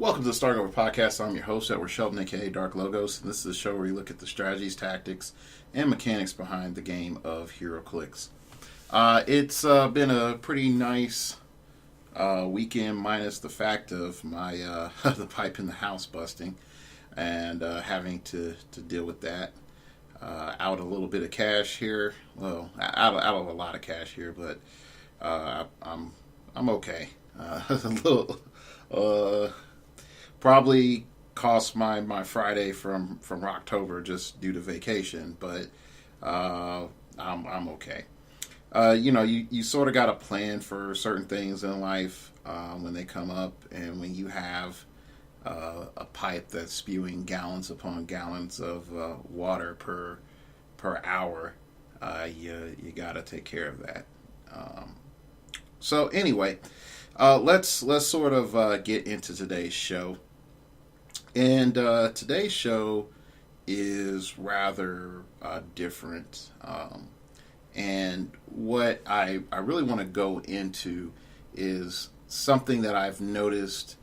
Welcome to the Starting Over Podcast. I'm your host, Edward Shelton, aka Dark Logos. And this is a show where we look at the strategies, tactics, and mechanics behind the game of heroclix. It's been a pretty nice weekend, minus the fact of my the pipe in the house busting and having to deal with that. Out a little bit of cash here. Well, out of a lot of cash here, but I'm okay. A little. Probably cost my Friday from October just due to vacation, but I'm okay. You sort of got a plan for certain things in life when they come up, and when you have a pipe that's spewing gallons upon gallons of water per hour, you got to take care of that. So anyway, let's sort of get into today's show. And today's show is rather different. And what I really want to go into is something that I've noticed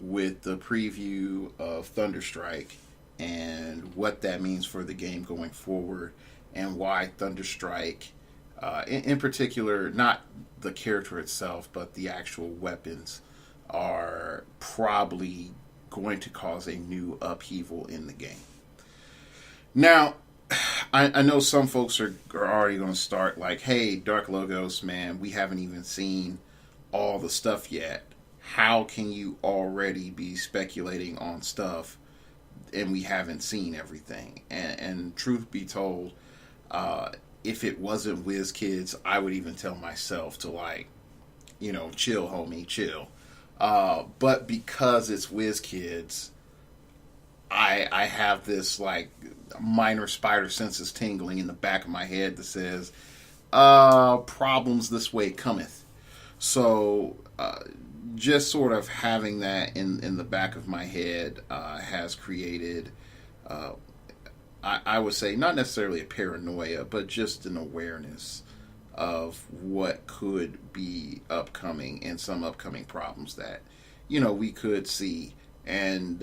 with the preview of Thunderstrike and what that means for the game going forward, and why Thunderstrike, in particular, not the character itself, but the actual weapons, are probably going to cause a new upheaval in the game. Now, I know some folks are already going to start like, hey, Dark Logos, man, we haven't even seen all the stuff yet. How can you already be speculating on stuff and we haven't seen everything? And truth be told, if it wasn't WizKids, I would even tell myself to chill, homie, chill. But because it's WizKids, I have this minor spider senses tingling in the back of my head that says, problems this way cometh. So just sort of having that in the back of my head has created, I would say, not necessarily a paranoia, but just an awareness of what could be upcoming and some upcoming problems that we could see. And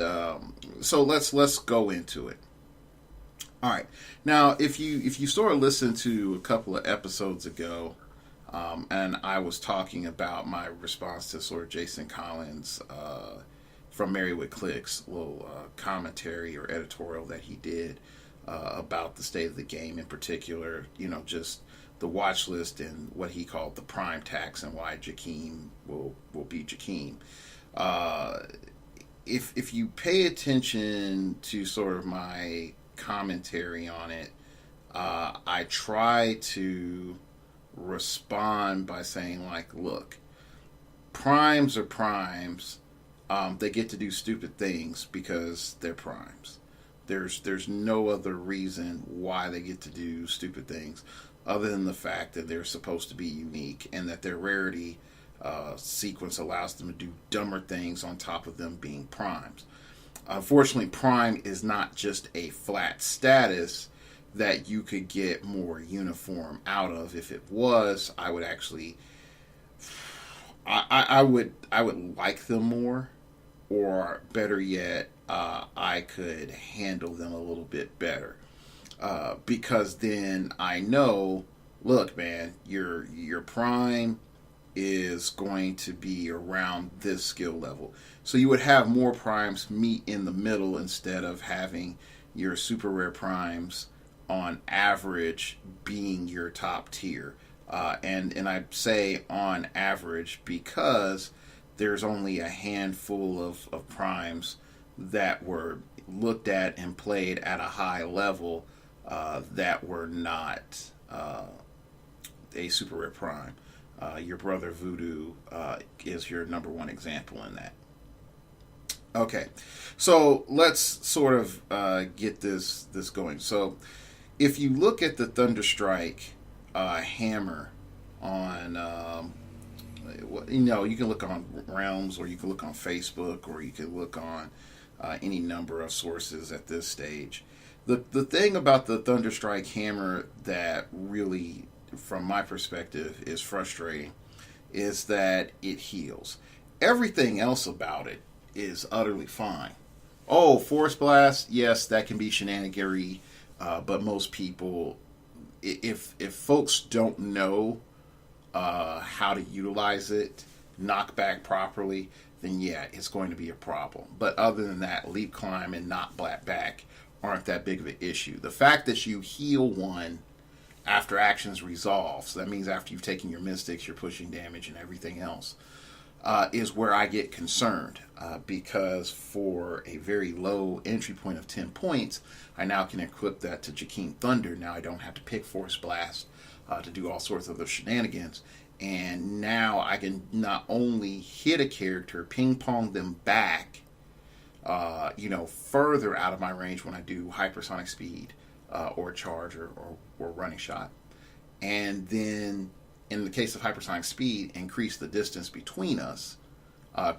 so let's go into it. All right, now if you sort of listened to a couple of episodes ago, and I was talking about my response to sort of Jason Collins from Married with Clicks, little commentary or editorial that he did about the state of the game, in particular, just the watch list and what he called the prime tax and why Jakeem will be Jakeem. If you pay attention to sort of my commentary on it, I try to respond by saying, look, primes are primes. They get to do stupid things because they're primes. There's no other reason why they get to do stupid things other than the fact that they're supposed to be unique and that their rarity sequence allows them to do dumber things on top of them being primes. Unfortunately, prime is not just a flat status that you could get more uniform out of. If it was, I would actually, I would like them more, or better yet, I could handle them a little bit better. Because then I know, look, man, your prime is going to be around this skill level. So you would have more primes meet in the middle instead of having your super rare primes on average being your top tier. And I say on average because there's only a handful of primes that were looked at and played at a high level that were not a super rare prime. Your brother Voodoo is your number one example in that. Okay, so let's sort of get this going. So if you look at the Thunderstrike hammer on, you can look on Realms, or you can look on Facebook, or you can look on any number of sources at this stage. The thing about the Thunderstrike hammer that really, from my perspective, is frustrating is that it heals. Everything else about it is utterly fine. Oh, Force Blast, yes, that can be shenanigery, but most people, if folks don't know how to utilize it, knock back properly, then yeah, it's going to be a problem. But other than that, leap climb and knock back aren't that big of an issue. The fact that you heal one after actions resolve, so that means after you've taken your mystics, you're pushing damage and everything else, is where I get concerned. Because for a very low entry point of 10 points, I now can equip that to Jakeem Thunder. Now I don't have to pick Force Blast to do all sorts of those shenanigans. And now I can not only hit a character, ping pong them back, further out of my range when I do hypersonic speed or charge or running shot. And then in the case of hypersonic speed, increase the distance between us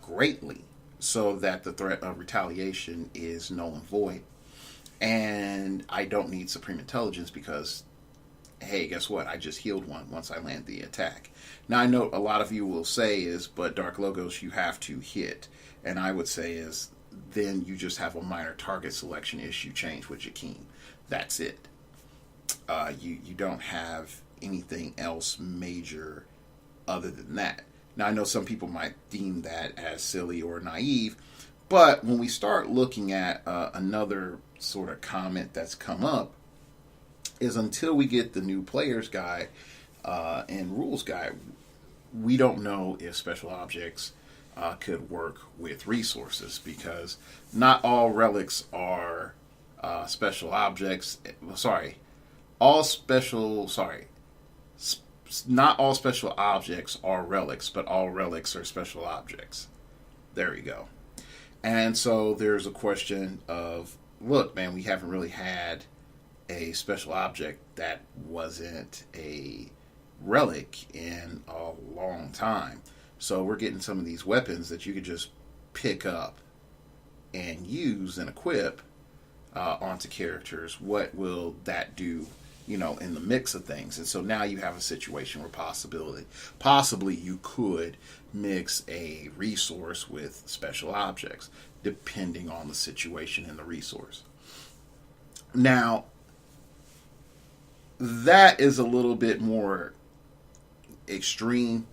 greatly so that the threat of retaliation is null and void. And I don't need Supreme Intelligence because, hey, guess what? I just healed one once I land the attack. Now, I know a lot of you will say but Dark Logos, you have to hit. And I would say then you just have a minor target selection issue change with Jakeem. That's it. You don't have anything else major other than that. Now, I know some people might deem that as silly or naive, but when we start looking at another sort of comment that's come up, is until we get the new player's guide and rules guide, we don't know if special objects could work with resources, because not all relics are special objects. Not all special objects are relics, but all relics are special objects. There we go. And so there's a question of, look, man, we haven't really had a special object that wasn't a relic in a long time. So we're getting some of these weapons that you could just pick up and use and equip onto characters. What will that do, in the mix of things? And so now you have a situation where possibly you could mix a resource with special objects, depending on the situation and the resource. Now, that is a little bit more extreme.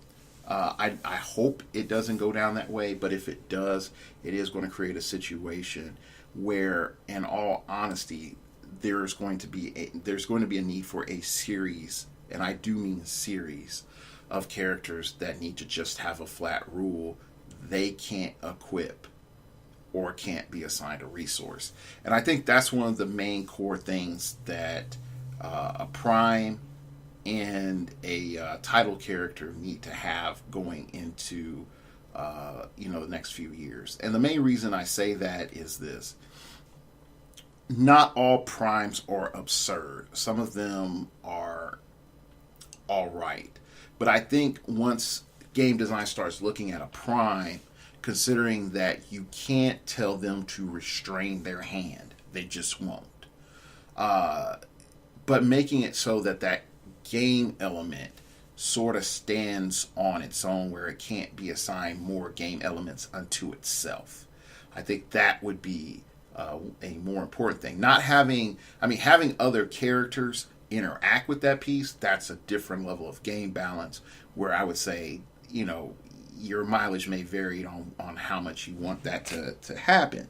I hope it doesn't go down that way, but if it does, it is going to create a situation where, in all honesty, there's going to be a need for a series, and I do mean series, of characters that need to just have a flat rule: they can't equip or can't be assigned a resource. And I think that's one of the main core things that a prime and a title character need to have going into the next few years. And the main reason I say that is this: not all primes are absurd. Some of them are all right. But I think once game design starts looking at a prime, considering that you can't tell them to restrain their hand, they just won't. But making it so that game element sort of stands on its own, where it can't be assigned more game elements unto itself. I think that would be a more important thing. Having other characters interact with that piece, that's a different level of game balance, where I would say, your mileage may vary on how much you want that to happen.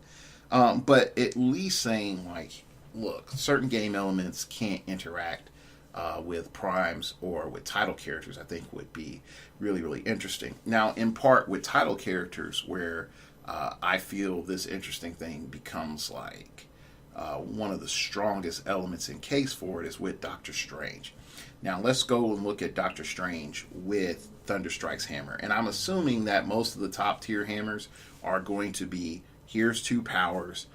But at least saying, like, look, certain game elements can't interact with primes or with title characters, I think would be really, really interesting. Now, in part with title characters, where I feel this interesting thing becomes like one of the strongest elements in case for it is with Doctor Strange. Now, let's go and look at Doctor Strange with Thunderstrike's hammer. And I'm assuming that most of the top tier hammers are going to be, here's 2 powers,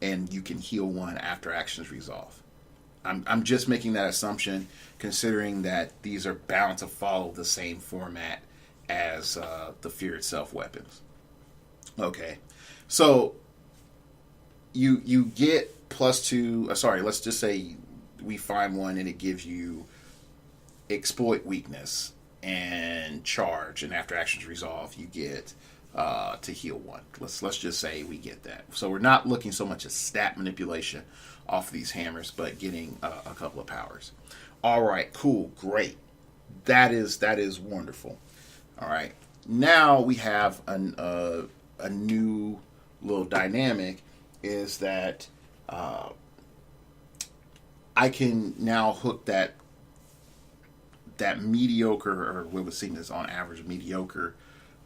and you can heal one after actions resolve. I'm just making that assumption, considering that these are bound to follow the same format as the Fear Itself weapons. Okay, so you get +2. Let's just say we find one and it gives you exploit weakness and charge, and after actions resolve, you get to heal one. Let's just say we get that. So we're not looking so much at stat manipulation off of these hammers, but getting a couple of powers. All right, cool, great. That is wonderful. All right, now we have a new little dynamic is that I can now hook that mediocre, or what was seen as on average mediocre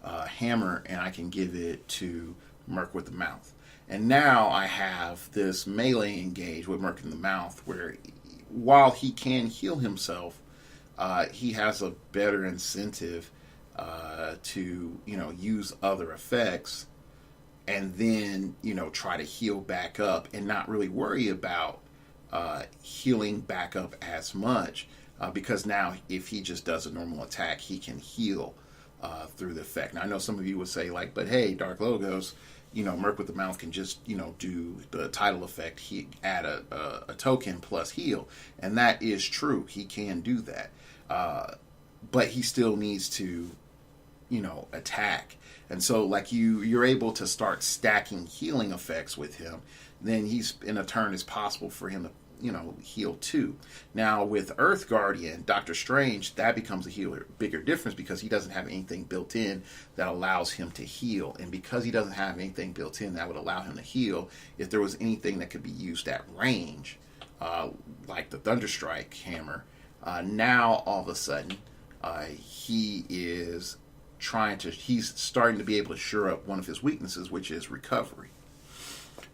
hammer, and I can give it to Merc with the Mouth. And now I have this melee engage with Merc in the Mouth, where while he can heal himself, he has a better incentive to use other effects, and then try to heal back up and not really worry about healing back up as much, because now if he just does a normal attack, he can heal through the effect. Now I know some of you would say like, but hey, Dark Logos, Merc with the Mouth can just do the title effect, he add a token plus heal, and that is true, he can do that, but he still needs to attack. And so like you're able to start stacking healing effects with him, then he's in a turn it's possible for him to heal too. Now with Earth Guardian, Doctor Strange, that becomes a bigger difference, because he doesn't have anything built in that allows him to heal. And because he doesn't have anything built in that would allow him to heal, if there was anything that could be used at range, like the Thunderstrike hammer, now all of a sudden he's starting to be able to shore up one of his weaknesses, which is recovery.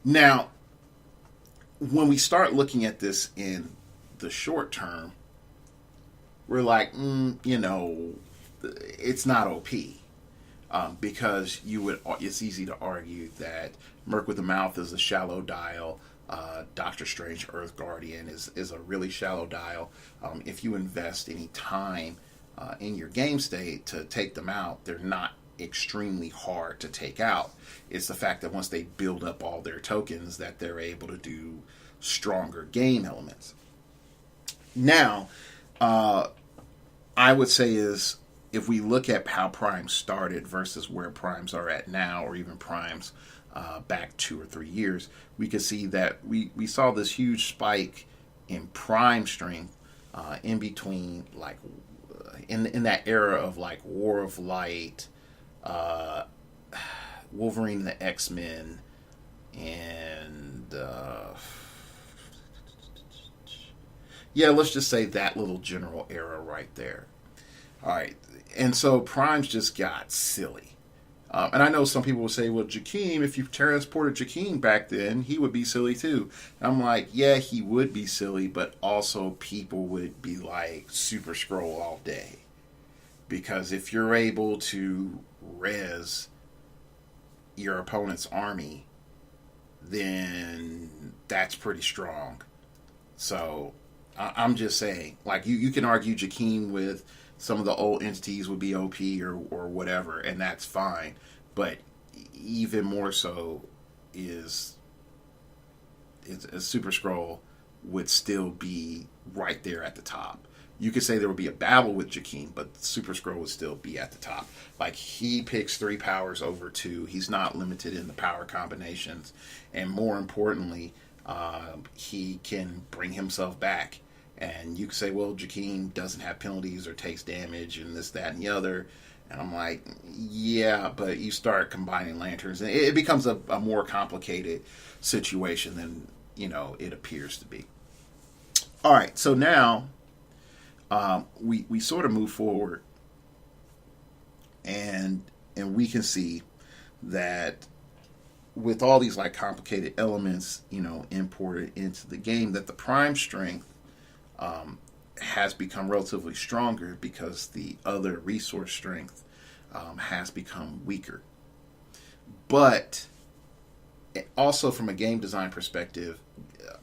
Now, when we start looking at this in the short term, we're like, it's not OP, because it's easy to argue that Merc with the Mouth is a shallow dial. Doctor Strange, Earth Guardian is a really shallow dial. If you invest any time in your game state to take them out, they're not extremely hard to take out. It's the fact that once they build up all their tokens that they're able to do stronger game elements. Now, I would say is, if we look at how Prime started versus where Primes are at now, or even Primes back 2 or 3 years, we could see that we saw this huge spike in Prime strength in between, like in that era of like War of Light, Wolverine, the X-Men, and let's just say that little general era right there. All right, and so Primes just got silly. And I know some people will say, well, Jakeem, if you transported Jakeem back then, he would be silly too. And I'm like, yeah, he would be silly, but also people would be like Super Scroll all day. Because if you're able to res your opponent's army, then that's pretty strong. So I'm just saying, like, you can argue Jakeem with some of the old entities would be OP or whatever, and that's fine. But even more so is a Super Scroll would still be right there at the top. You could say there would be a battle with Jakeem, but Super Scroll would still be at the top. Like, he picks 3 powers over 2. He's not limited in the power combinations. And more importantly, he can bring himself back. And you could say, well, Jakeem doesn't have penalties or takes damage and this, that, and the other. And I'm like, yeah, but you start combining lanterns, and it becomes a more complicated situation than, it appears to be. All right, so now we sort of move forward, and we can see that with all these like complicated elements, imported into the game, that the Prime strength has become relatively stronger because the other resource strength has become weaker. But also from a game design perspective,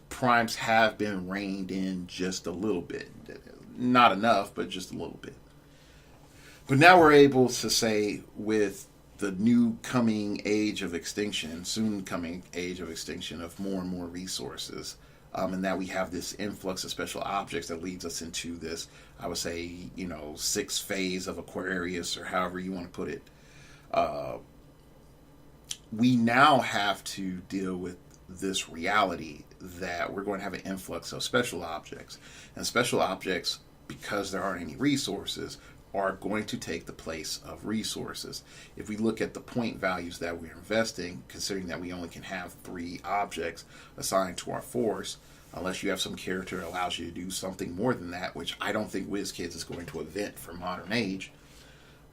Primes have been reined in just a little bit. Not enough, but just a little bit. But now we're able to say, with the new coming age of extinction, soon coming age of extinction of more and more resources, and that we have this influx of special objects that leads us into this, I would say, 6th phase of Aquarius, or however you want to put it. we now have to deal with this reality that we're going to have an influx of special objects. And special objects, because there aren't any resources, are going to take the place of resources. If we look at the point values that we're investing, considering that we only can have 3 objects assigned to our force, unless you have some character that allows you to do something more than that, which I don't think WizKids is going to invent for modern age,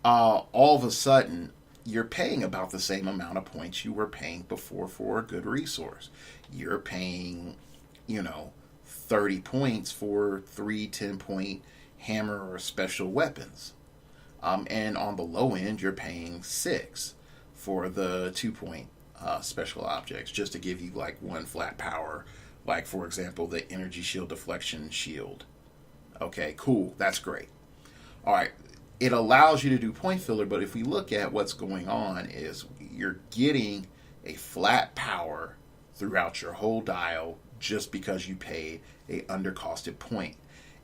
all of a sudden, you're paying about the same amount of points you were paying before for a good resource. You're paying, 30 points for 3 10-point hammer or special weapons. And on the low end, you're paying 6 for the 2-point special objects, just to give you like one flat power. Like, for example, the energy shield deflection shield. Okay, cool. That's great. All right. It allows you to do point filler, but if we look at what's going on is you're getting a flat power throughout your whole dial just because you paid a undercosted point.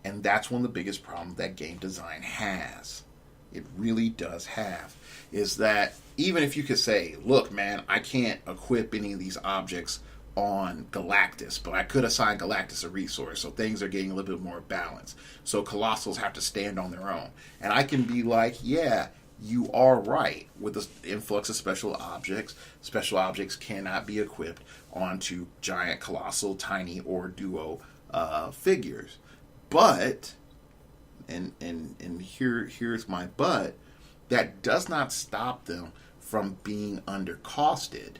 And that's one of the biggest problems that game design has. It really does have. Is that even if you could say, look, man, I can't equip any of these objects on Galactus, but I could assign Galactus a resource, so things are getting a little bit more balanced. So Colossals have to stand on their own. And I can be like, yeah, you are right. With the influx of special objects cannot be equipped onto giant, colossal, tiny, or duo figures. But, and here's my but, that does not stop them from being undercosted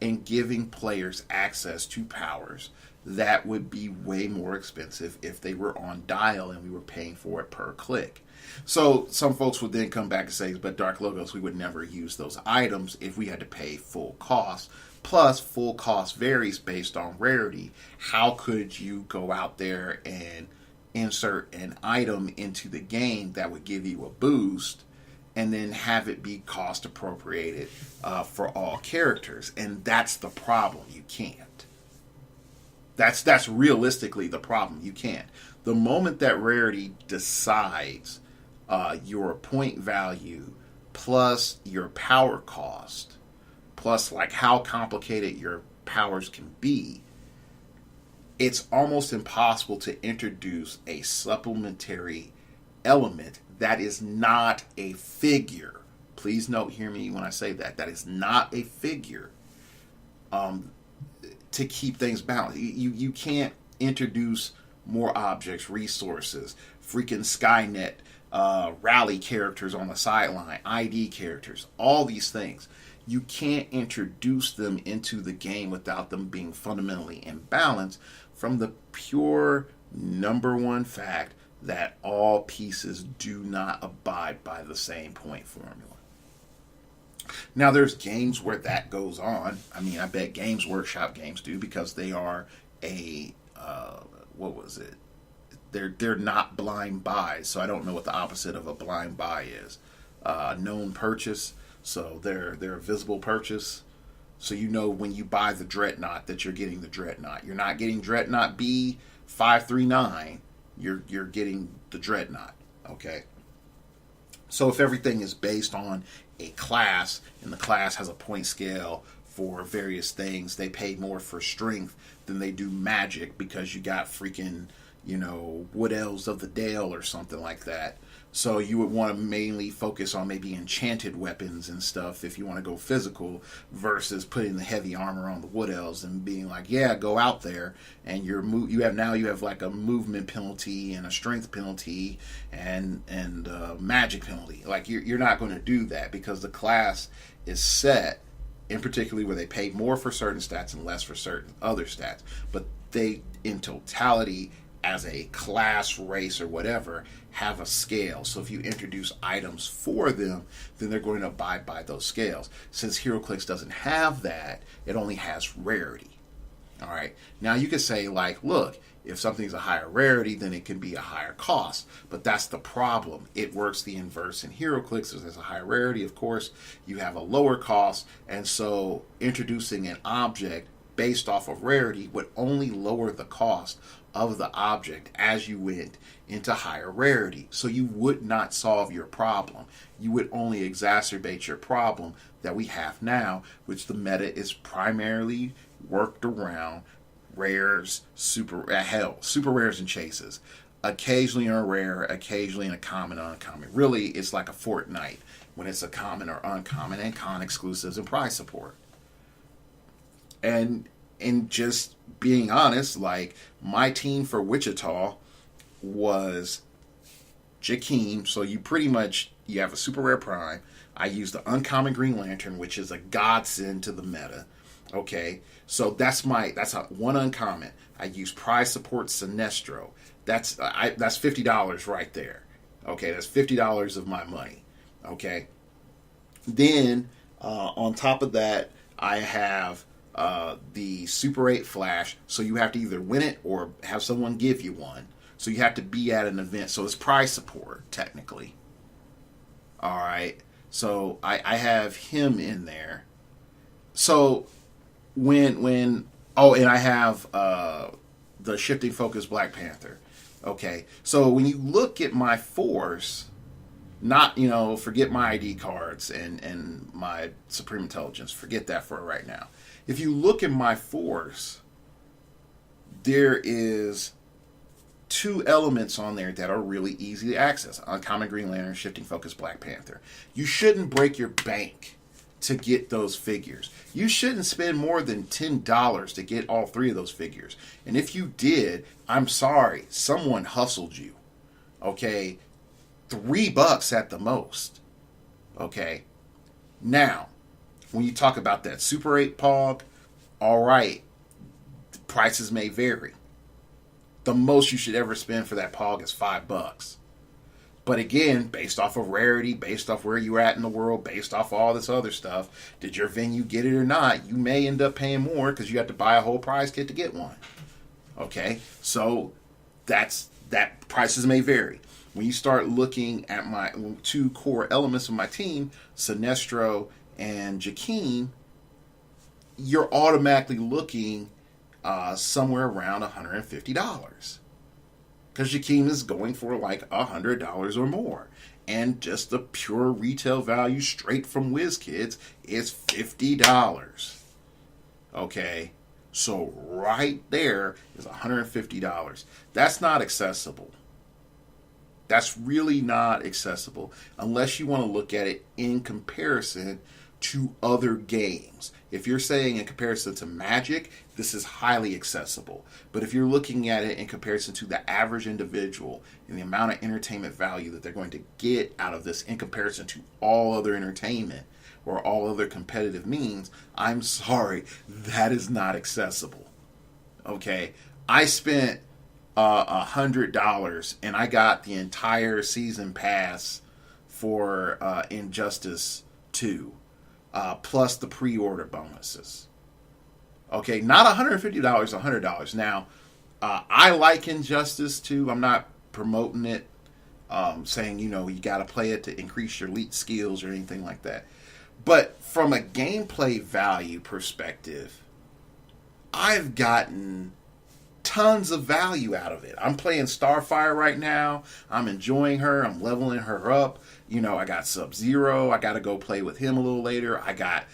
and giving players access to powers that would be way more expensive if they were on dial and we were paying for it per click. So some folks would then come back and say, but Dark Logos, we would never use those items if we had to pay full cost. Plus, full cost varies based on rarity. How could you go out there and insert an item into the game that would give you a boost and then have it be cost appropriated for all characters? And that's the problem. You can't. That's realistically the problem. You can't. The moment that rarity decides your point value plus your power cost, plus like how complicated your powers can be, it's almost impossible to introduce a supplementary element that is not a figure. Please note, hear me when I say that. That is not a figure to keep things balanced. You can't introduce more objects, resources, freaking Skynet, rally characters on the sideline, ID characters, all these things. You can't introduce them into the game without them being fundamentally imbalanced from the pure number one fact that all pieces do not abide by the same point formula. Now, there's games where that goes on. I mean, I bet Games Workshop games do, because they are they're not blind buys. So I don't know what the opposite of a blind buy is. Known purchase. So they're a visible purchase. So you know when you buy the Dreadnought that you're getting the Dreadnought. You're not getting Dreadnought B539. You're getting the Dreadnought. Okay. So if everything is based on a class, and the class has a point scale for various things, they pay more for strength than they do magic, because you got freaking, Wood Elves of the Dale or something like that. So you would want to mainly focus on maybe enchanted weapons and stuff if you want to go physical, versus putting the heavy armor on the Wood Elves and being like, yeah, go out there, and you have like a movement penalty and a strength penalty and magic penalty. Like you're not going to do that, because the class is set, in particularly where they pay more for certain stats and less for certain other stats. But they, in totality, as a class, race, or whatever, have a scale. So if you introduce items for them, then they're going to abide by those scales. Since heroclix doesn't have that, it only has rarity. All right. Now you could say, like, look, if something's a higher rarity, then it can be a higher cost. But that's the problem. It works the inverse in heroclix. If there's a higher rarity, of course, you have a lower cost. And so introducing an object based off of rarity would only lower the cost of the object as you went into higher rarity. So you would not solve your problem. You would only exacerbate your problem that we have now, which the meta is primarily worked around rares, super rares and chases. Occasionally in a rare, occasionally in a common or uncommon. Really, it's like a Fortnite when it's a common or uncommon, and con exclusives and prize support. And just being honest, like my team for Wichita was Jakeem. So you pretty much, you have a super rare prime. I used the uncommon Green Lantern, which is a godsend to the meta. Okay, so that's one uncommon. I use prize support Sinestro. That's $50 right there. Okay, that's $50 of my money. Okay, then on top of that, I have the Super 8 Flash. So you have to either win it or have someone give you one. So you have to be at an event. So it's prize support technically. All right. So I have him in there. So and I have the Shifting Focus Black Panther. Okay, so when you look at my force, not, forget my ID cards and my Supreme Intelligence, forget that for right now. If you look at my force, there is 2 elements on there that are really easy to access. Uncommon Green Lantern, Shifting Focus Black Panther. You shouldn't break your bank to get those figures. You shouldn't spend more than $10 to get all 3 of those figures. And if you did, I'm sorry, someone hustled you. Okay? $3 at the most. Okay? Now, when you talk about that Super 8 Pog, all right, the prices may vary. The most you should ever spend for that Pog is $5. But again, based off of rarity, based off where you're at in the world, based off all this other stuff, did your venue get it or not? You may end up paying more because you have to buy a whole prize kit to get one. Okay, so that prices may vary. When you start looking at my 2 core elements of my team, Sinestro and Jakeem, you're automatically looking somewhere around $150. Because Jakeem is going for like $100 or more. And just the pure retail value straight from WizKids is $50. Okay? So right there is $150. That's not accessible. That's really not accessible unless you want to look at it in comparison to other games. If you're saying in comparison to Magic, this is highly accessible. But if you're looking at it in comparison to the average individual and the amount of entertainment value that they're going to get out of this in comparison to all other entertainment or all other competitive means, I'm sorry, that is not accessible. Okay? I spent $100 and I got the entire season pass for Injustice 2. Plus the pre-order bonuses. Okay, not $150, $100. Now, I like Injustice 2. I'm not promoting it, saying, you got to play it to increase your elite skills or anything like that. But from a gameplay value perspective, I've gotten tons of value out of it. I'm playing Starfire right now. I'm enjoying her. I'm leveling her up. I got Sub-Zero. I got to go play with him a little later. I got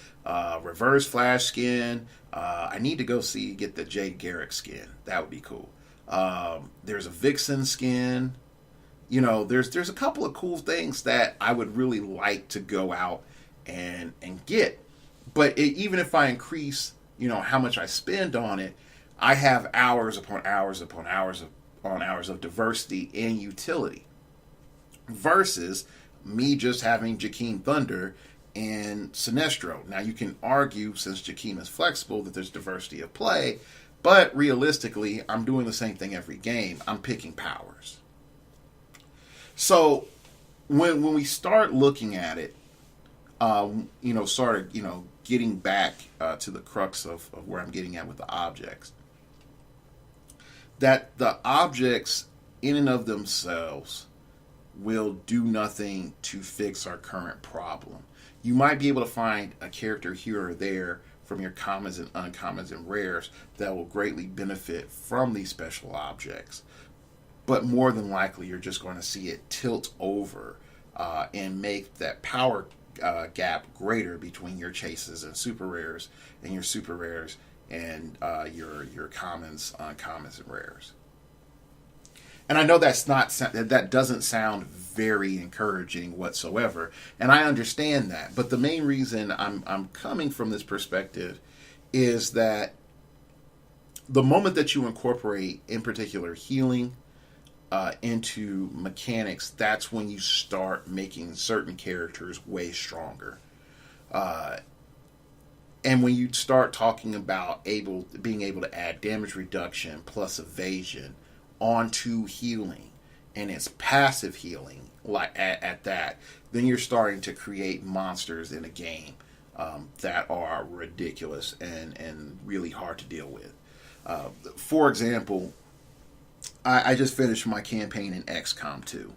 Reverse Flash skin. I need to go get the Jade Garrick skin. That would be cool. There's a Vixen skin. There's a couple of cool things that I would really like to go out and get. But even if I increase, how much I spend on it, I have hours upon hours upon hours upon hours of diversity and utility. Versus me just having Jakeem Thunder and Sinestro. Now you can argue, since Jakeem is flexible, that there's diversity of play, but realistically, I'm doing the same thing every game. I'm picking powers. So when we start looking at it, getting back to the crux of where I'm getting at with the objects, that the objects in and of themselves will do nothing to fix our current problem. You might be able to find a character here or there from your commons and uncommons and rares that will greatly benefit from these special objects. But more than likely, you're just going to see it tilt over and make that power gap greater between your chases and super rares, and your super rares and your commons, uncommons, and rares. And I know that doesn't sound very encouraging whatsoever, and I understand that. But the main reason I'm coming from this perspective is that the moment that you incorporate, in particular, healing into mechanics, that's when you start making certain characters way stronger. And when you start talking about being able to add damage reduction plus evasion onto healing, and it's passive healing, like at that, then you're starting to create monsters in a game that are ridiculous and really hard to deal with. For example, I just finished my campaign in XCOM 2,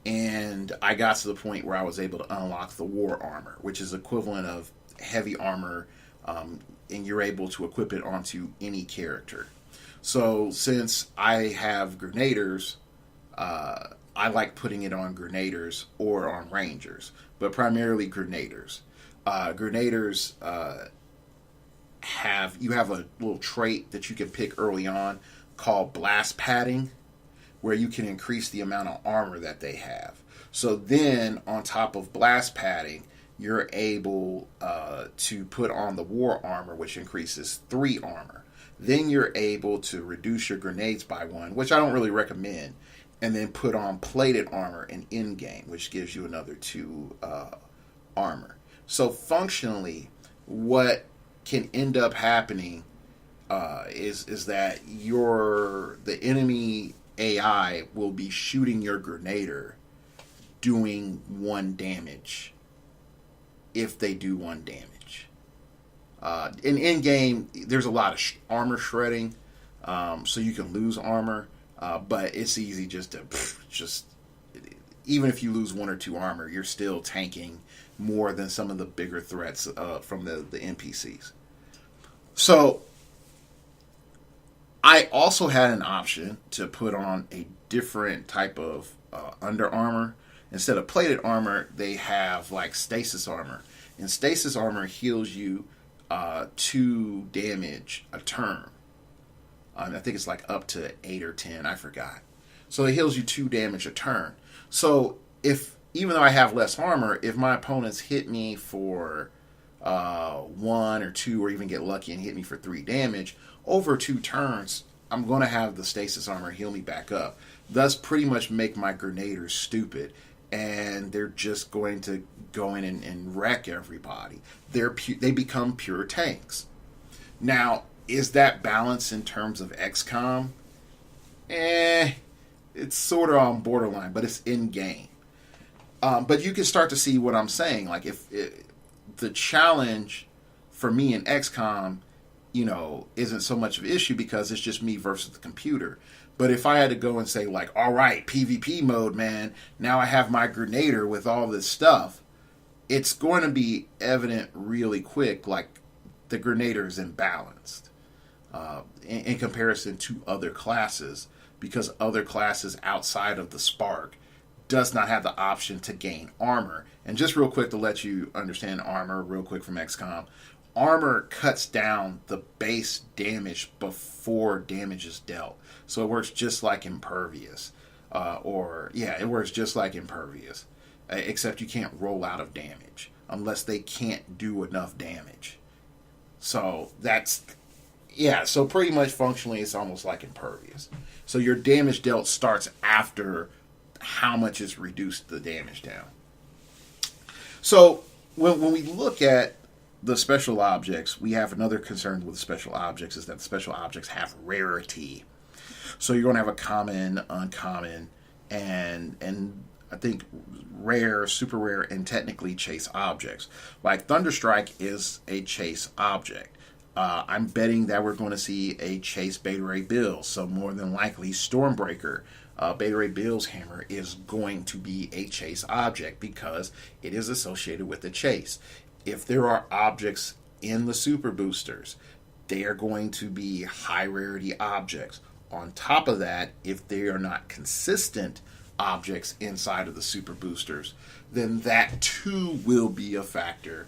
and I got to the point where I was able to unlock the war armor, which is equivalent of heavy armor, and you're able to equip it onto any character. So since I have grenaders, I like putting it on grenaders or on rangers, but primarily grenaders. Grenaders have a little trait that you can pick early on called blast padding, where you can increase the amount of armor that they have. So then, on top of blast padding, you're able to put on the war armor, which increases 3 armor. Then you're able to reduce your grenades by 1, which I don't really recommend, and then put on plated armor in in-game, which gives you another 2 armor. So functionally, what can end up happening is that the enemy AI will be shooting your grenader, doing 1 damage if they do 1 damage. In game, there's a lot of armor shredding, so you can lose armor, but it's easy just to even if you lose 1 or 2 armor, you're still tanking more than some of the bigger threats from the NPCs. So I also had an option to put on a different type of under armor. Instead of plated armor, they have like stasis armor. And stasis armor heals you 2 damage a turn. I think it's like up to 8 or 10, I forgot. So it heals you 2 damage a turn. So even though I have less armor, if my opponents hit me for 1 or 2, or even get lucky and hit me for 3 damage, over 2 turns, I'm going to have the stasis armor heal me back up. Thus, pretty much make my grenaders stupid, and they're just going to go in and wreck everybody. They become pure tanks. Now, is that balance in terms of XCOM? It's sort of on borderline, but it's in game. But you can start to see what I'm saying. Like, if the challenge for me in XCOM, isn't so much of an issue because it's just me versus the computer. But if I had to go and say, like, all right, PvP mode, man, now I have my grenader with all this stuff, it's going to be evident really quick, like, the grenader is imbalanced in comparison to other classes, because other classes outside of the Spark does not have the option to gain armor. And just real quick to let you understand armor real quick from XCOM, armor cuts down the base damage before damage is dealt. So it works just like impervious. It works just like impervious. Except you can't roll out of damage unless they can't do enough damage. So so pretty much functionally it's almost like impervious. So your damage dealt starts after how much is reduced the damage down. So when we look at the special objects, we have another concern with special objects is that the special objects have rarity. So you're going to have a common, uncommon, and I think rare, super rare, and technically chase objects. Like Thunderstrike is a chase object. I'm betting that we're going to see a chase Beta Ray Bill. So more than likely Stormbreaker, Beta Ray Bill's hammer, is going to be a chase object because it is associated with the chase. If there are objects in the super boosters, they are going to be high rarity objects. On top of that, if they are not consistent objects inside of the super boosters, then that too will be a factor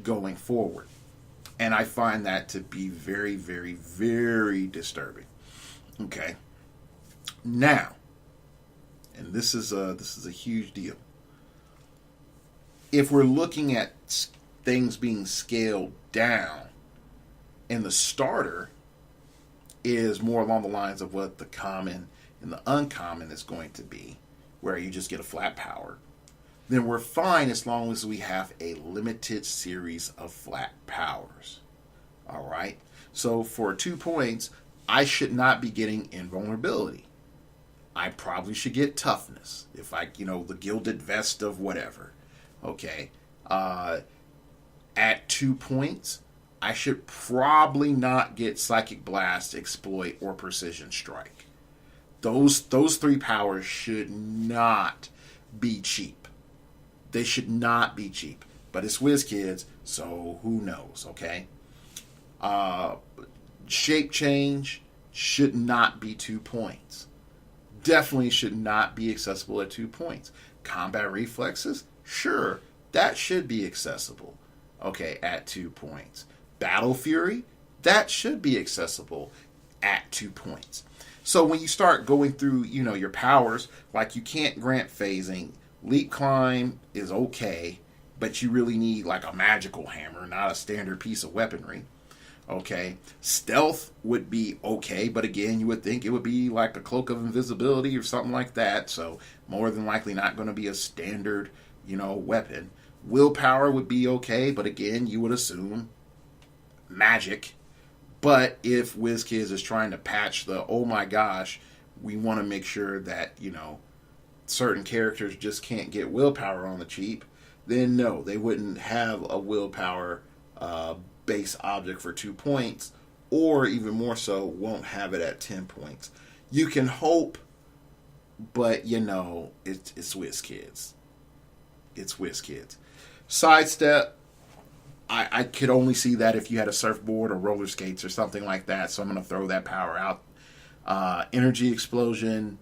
going forward. And I find that to be very, very, very disturbing. Okay. Now, and this is a huge deal. If we're looking at things being scaled down, and the starter is more along the lines of what the common and the uncommon is going to be, where you just get a flat power, then we're fine as long as we have a limited series of flat powers. All right? So for 2 points, I should not be getting invulnerability. I probably should get toughness. If I, the gilded vest of whatever. Okay. At 2 points, I should probably not get psychic blast, exploit, or precision strike. Those 3 powers should not be cheap. They should not be cheap. But it's WizKids, so who knows, okay? Shape change should not be 2 points. Definitely should not be accessible at 2 points. Combat reflexes, sure, that should be accessible, okay, at 2 points. Battle Fury, that should be accessible at 2 points. So when you start going through, your powers, like you can't grant phasing, leap climb is okay, but you really need like a magical hammer, not a standard piece of weaponry. Okay, stealth would be okay, but again, you would think it would be like a cloak of invisibility or something like that, so more than likely not going to be a standard, weapon. Willpower would be okay, but again, you would assume magic. But if WizKids is trying to patch the, oh my gosh, we want to make sure that, certain characters just can't get willpower on the cheap, then no, they wouldn't have a willpower base object for 2 points, or even more so, won't have it at 10 points. You can hope, but it's WizKids. It's WizKids. Sidestep, I could only see that if you had a surfboard or roller skates or something like that, so I'm going to throw that power out. Energy explosion,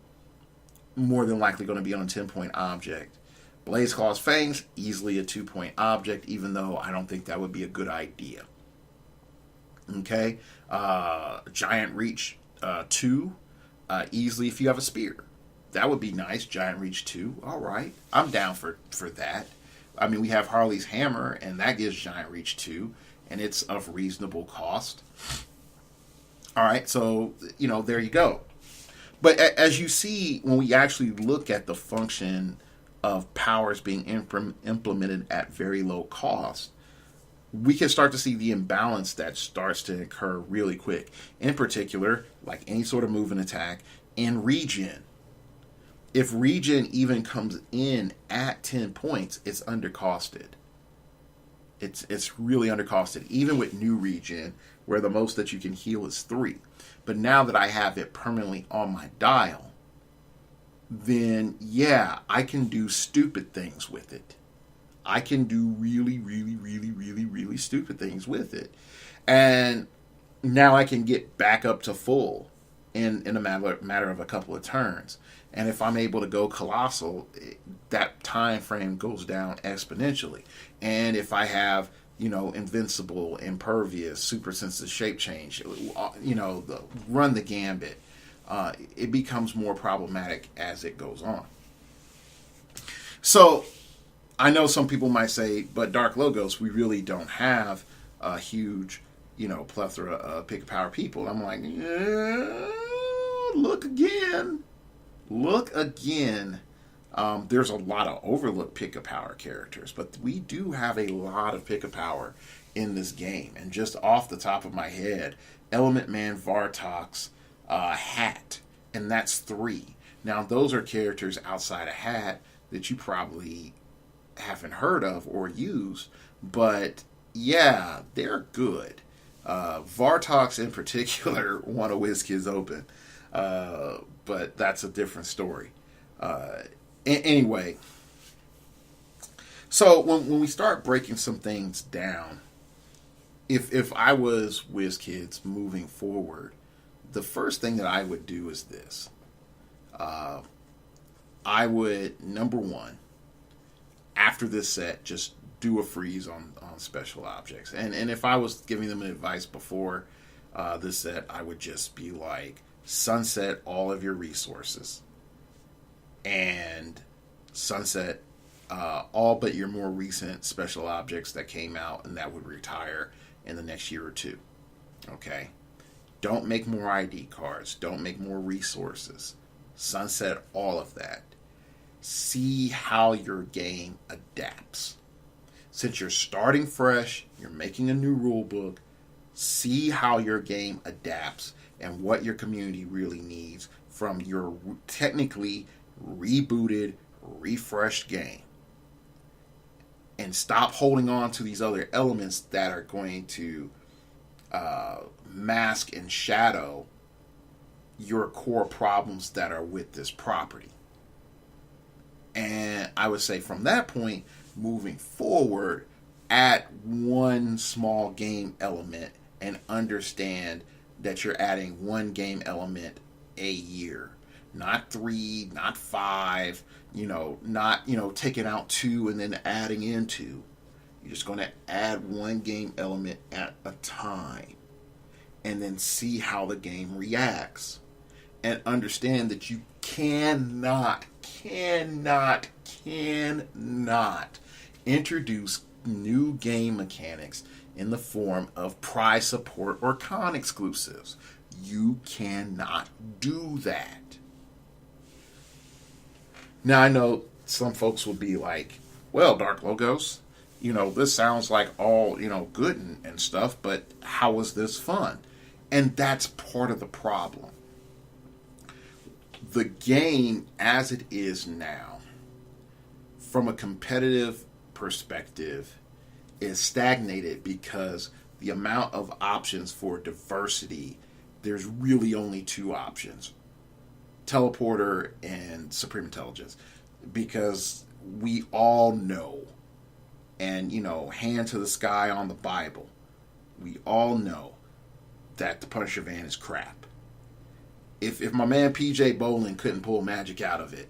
more than likely going to be on a 10-point object. Blaze Claw's Fangs, easily a 2-point object, even though I don't think that would be a good idea. Okay? Giant Reach 2, easily if you have a spear. That would be nice, Giant Reach 2. All right, I'm down for that. I mean, we have Harley's Hammer, and that gives Giant Reach 2, and it's of reasonable cost. All right, so, there you go. But as you see, when we actually look at the function of powers being implemented at very low cost, we can start to see the imbalance that starts to occur really quick. In particular, like any sort of move and attack, and regen. If regen even comes in at 10 points, it's undercosted. It's really undercosted, even with new regen, where the most that you can heal is 3. But now that I have it permanently on my dial, then yeah, I can do stupid things with it. I can do really, really, really, really, really stupid things with it. And now I can get back up to full in a matter of a couple of turns. And if I'm able to go colossal, that time frame goes down exponentially. And if I have, invincible, impervious, super sensitive shape change, run the gambit, it becomes more problematic as it goes on. So I know some people might say, but Dark Logos, we really don't have a huge, plethora of pick power people. I'm like, yeah, look again. There's a lot of overlooked pick-a-power characters, but we do have a lot of pick-a-power in this game. And just off the top of my head, Element Man, Vartox, Hat, and that's 3. Now, those are characters outside of Hat that you probably haven't heard of or used, but yeah, they're good. Vartox in particular won a WizKids Open. But that's a different story. Anyway, so when we start breaking some things down if I was WizKids moving forward, the first thing that I would do is this. Uh, I would, number one, after this set, just do a freeze on special objects. And if I was giving them advice before this set, I would just be like, sunset all of your resources. And sunset all but your more recent special objects that came out and that would retire in the next year or two. Okay? Don't make more ID cards. Don't make more resources. Sunset all of that. See how your game adapts. Since you're starting fresh, you're making a new rule book, see how your game adapts and what your community really needs from your technically rebooted, refreshed game. And stop holding on to these other elements that are going to mask and shadow your core problems that are with this property. And I would say from that point, moving forward, add one small game element and understand that you're adding one game element a year. Not 3, not 5, not, taking out 2 and then adding in 2. You're just going to add one game element at a time and then see how the game reacts. And understand that you cannot introduce new game mechanics in the form of prize support or con exclusives. You cannot do that. Now, I know some folks will be like, well, Dark Logos, this sounds like all, good and stuff, but how is this fun? And that's part of the problem. The game, as it is now, from a competitive perspective, is stagnated because the amount of options for diversity, there's really only 2 options. Teleporter and Supreme Intelligence. Because we all know, and, hand to the sky on the Bible, we all know that the Punisher van is crap. If my man PJ Bolin couldn't pull magic out of it,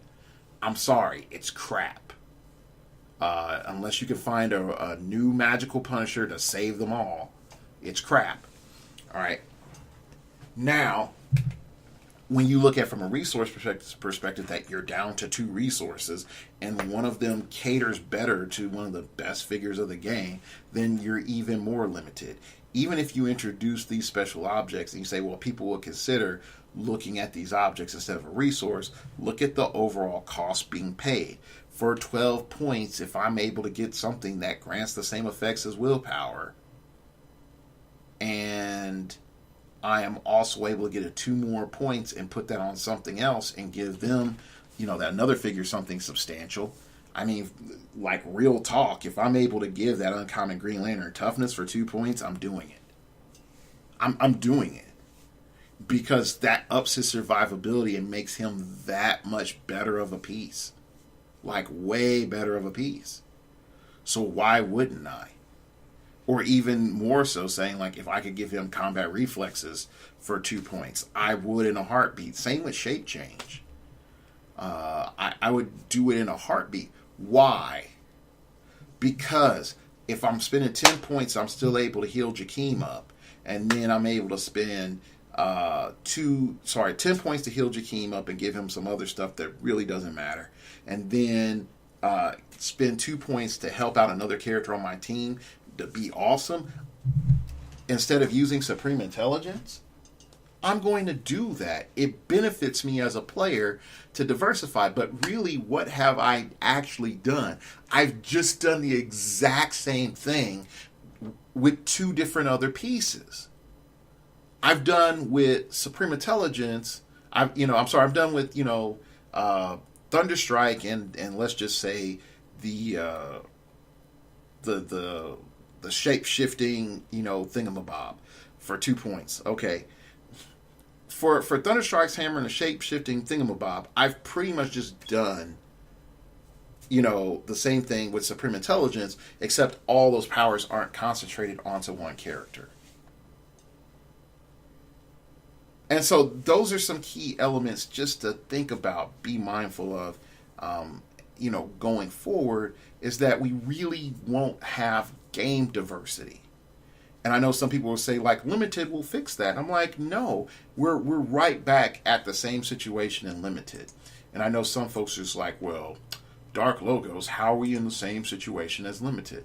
I'm sorry, it's crap. Unless you can find a new magical Punisher to save them all, it's crap. Alright. Now, when you look at from a resource perspective that you're down to 2 resources and one of them caters better to one of the best figures of the game, then you're even more limited. Even if you introduce these special objects and you say, well, people will consider looking at these objects instead of a resource, look at the overall cost being paid. For 12 points, if I'm able to get something that grants the same effects as willpower, and I am also able to get a 2 more points and put that on something else and give them, that another figure something substantial. I mean, like real talk, if I'm able to give that uncommon Green Lantern toughness for 2 points, I'm doing it. I'm doing it. Because that ups his survivability and makes him that much better of a piece. Like, way better of a piece. So why wouldn't I? Or even more so saying, like, if I could give him combat reflexes for 2 points, I would in a heartbeat. Same with shape change. I would do it in a heartbeat. Why? Because if I'm spending 10 points, I'm still able to heal Jakeem up. And then I'm able to spend 10 points to heal Jakeem up and give him some other stuff that really doesn't matter. And then spend 2 points to help out another character on my team to be awesome. Instead of using Supreme Intelligence, I'm going to do that. It benefits me as a player to diversify. But really, what have I actually done? I've just done the exact same thing with 2 different other pieces. I've done with Supreme Intelligence. I've done with Thunderstrike and let's just say the shape shifting thingamabob for 2 points. Okay. For Thunderstrike's hammer and the shape shifting thingamabob, I've pretty much just done the same thing with Supreme Intelligence, except all those powers aren't concentrated onto one character. And so those are some key elements just to think about, be mindful of, going forward, is that we really won't have game diversity. And I know some people will say, like, limited will fix that. I'm like, no, we're right back at the same situation in limited. And I know some folks are just like, well, Dark Logos, how are we in the same situation as limited?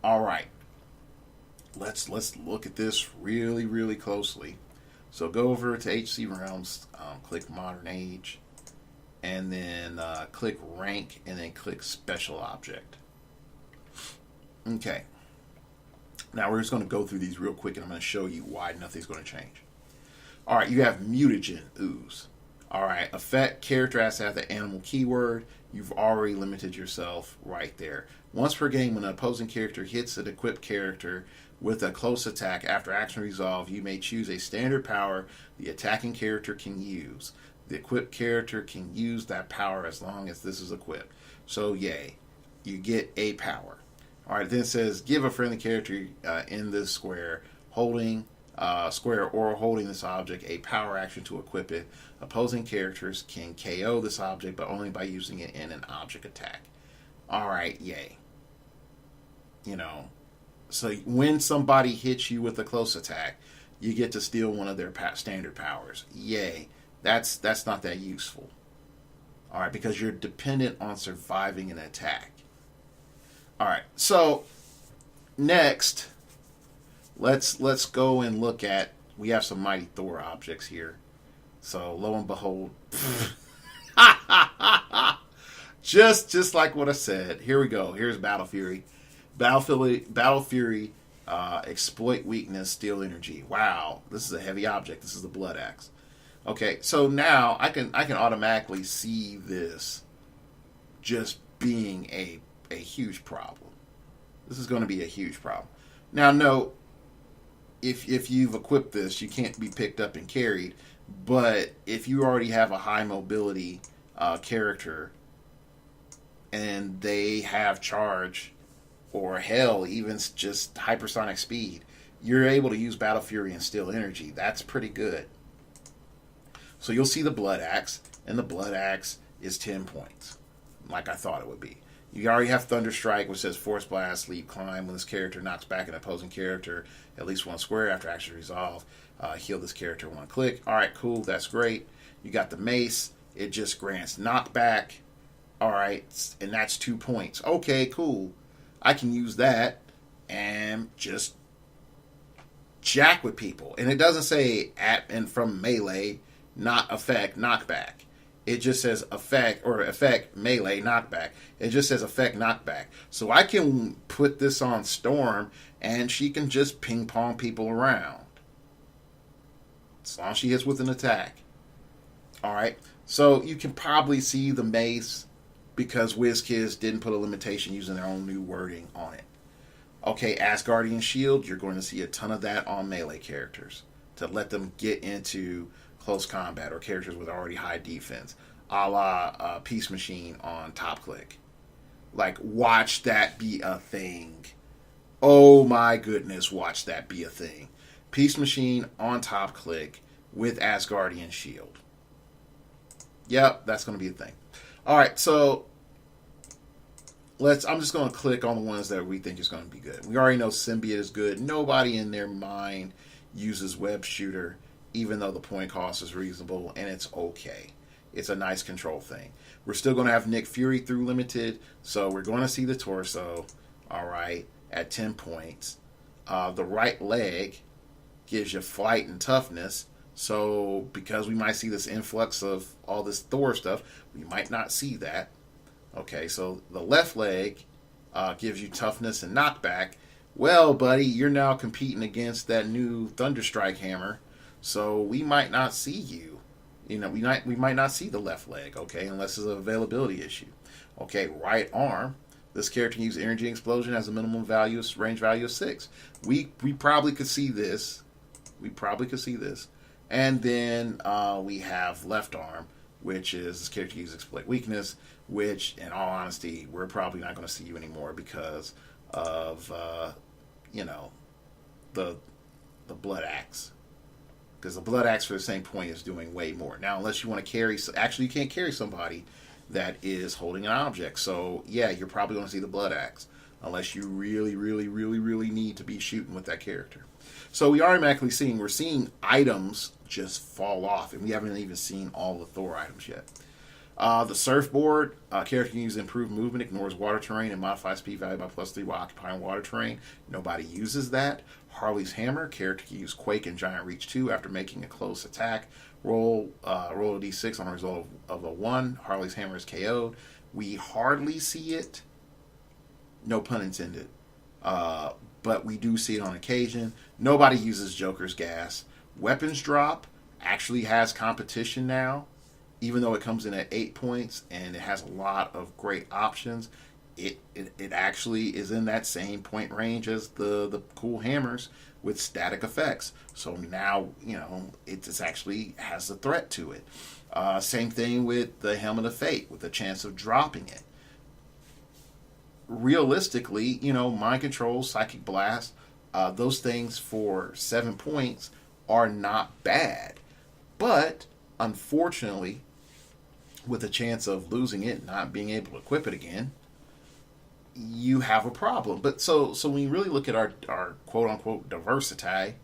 All right, let's look at this really, really closely. So go over to HC Realms, click Modern Age, and then click Rank, and then click Special Object. Okay. Now we're just going to go through these real quick, and I'm going to show you why nothing's going to change. All right, you have Mutagen Ooze. All right, effect character has to have the animal keyword. You've already limited yourself right there. Once per game, when an opposing character hits an equipped character with a close attack after action resolve, you may choose a standard power the attacking character can use. The equipped character can use that power as long as this is equipped. So, yay, you get a power. All right, then it says give a friendly character in this square holding this object a power action to equip it. Opposing characters can KO this object, but only by using it in an object attack. All right, yay. So when somebody hits you with a close attack, you get to steal one of their standard powers. Yay. That's not that useful. All right, because you're dependent on surviving an attack. All right, so next, let's go and look at, we have some Mighty Thor objects here. So lo and behold, just like what I said. Here we go. Here's Battle Fury. Battle Fury, exploit weakness, steal energy. Wow, this is a heavy object. This is the Blood Axe. Okay, so now I can automatically see this just being a huge problem. This is going to be a huge problem. Now, note, if you've equipped this, you can't be picked up and carried. But if you already have a high mobility character and they have charge, or hell, even just hypersonic speed, you're able to use Battle Fury and steal energy. That's pretty good. So you'll see the Blood Axe, and the Blood Axe is 10 points, like I thought it would be. You already have Thunder Strike, which says Force Blast, Leap, Climb. When this character knocks back an opposing character at least one square after action resolve, heal this character one click. All right, cool. That's great. You got the Mace. It just grants knockback. All right, and that's 2 points. Okay, cool. I can use that and just jack with people. And it doesn't say at and from melee, not effect, knockback. It just says effect melee knockback. It just says effect knockback. So I can put this on Storm and she can just ping pong people around. As long as she hits with an attack. Alright. So you can probably see the Mace because WizKids didn't put a limitation using their own new wording on it. Okay, Asgardian Shield, you're going to see a ton of that on melee characters to let them get into close combat or characters with already high defense, a la Peace Machine on Top Click. Like, watch that be a thing. Oh my goodness, watch that be a thing. Peace Machine on Top Click with Asgardian Shield. Yep, that's going to be a thing. Alright, so I'm just going to click on the ones that we think is going to be good. We already know Symbiote is good. Nobody in their mind uses Web Shooter, even though the point cost is reasonable, and it's okay. It's a nice control thing. We're still going to have Nick Fury through limited, so we're going to see the torso, all right, at 10 points. The right leg gives you flight and toughness, so because we might see this influx of all this Thor stuff, we might not see that. Okay, so the left leg gives you toughness and knockback. Well, buddy, you're now competing against that new Thunderstrike hammer, so we might not see you. We might not see the left leg, okay, unless it's an availability issue. Okay, right arm. This character can use Energy Explosion as a minimum range value of 6. We probably could see this. And then we have left arm, which is this character uses exploit weakness, which, in all honesty, we're probably not going to see you anymore because of, you know, the Blood Axe. Because the Blood Axe for the same point is doing way more. Now, unless you want to carry... Actually, you can't carry somebody that is holding an object. So, yeah, you're probably going to see the Blood Axe. Unless you really, really, really, really need to be shooting with that character. So we are automatically seeing... We're seeing items just fall off. And we haven't even seen all the Thor items yet. The surfboard, character can use improved movement, ignores water terrain, and modifies speed value by +3 while occupying water terrain. Nobody uses that. Harley's hammer, character can use quake and giant reach 2 after making a close attack. Roll a d6 on a result of a 1. Harley's hammer is KO'd. We hardly see it. No pun intended. But we do see it on occasion. Nobody uses Joker's gas. Weapons drop actually has competition now. Even though it comes in at 8 points and it has a lot of great options, it actually is in that same point range as the cool hammers with static effects. So now, you know, it's actually has a threat to it. Same thing with the Helmet of Fate with the chance of dropping it. Realistically, you know, Mind Control, Psychic Blast, those things for 7 points are not bad. But, unfortunately, with a chance of losing it, not being able to equip it again, you have a problem. But so when you really look at our quote-unquote diversity,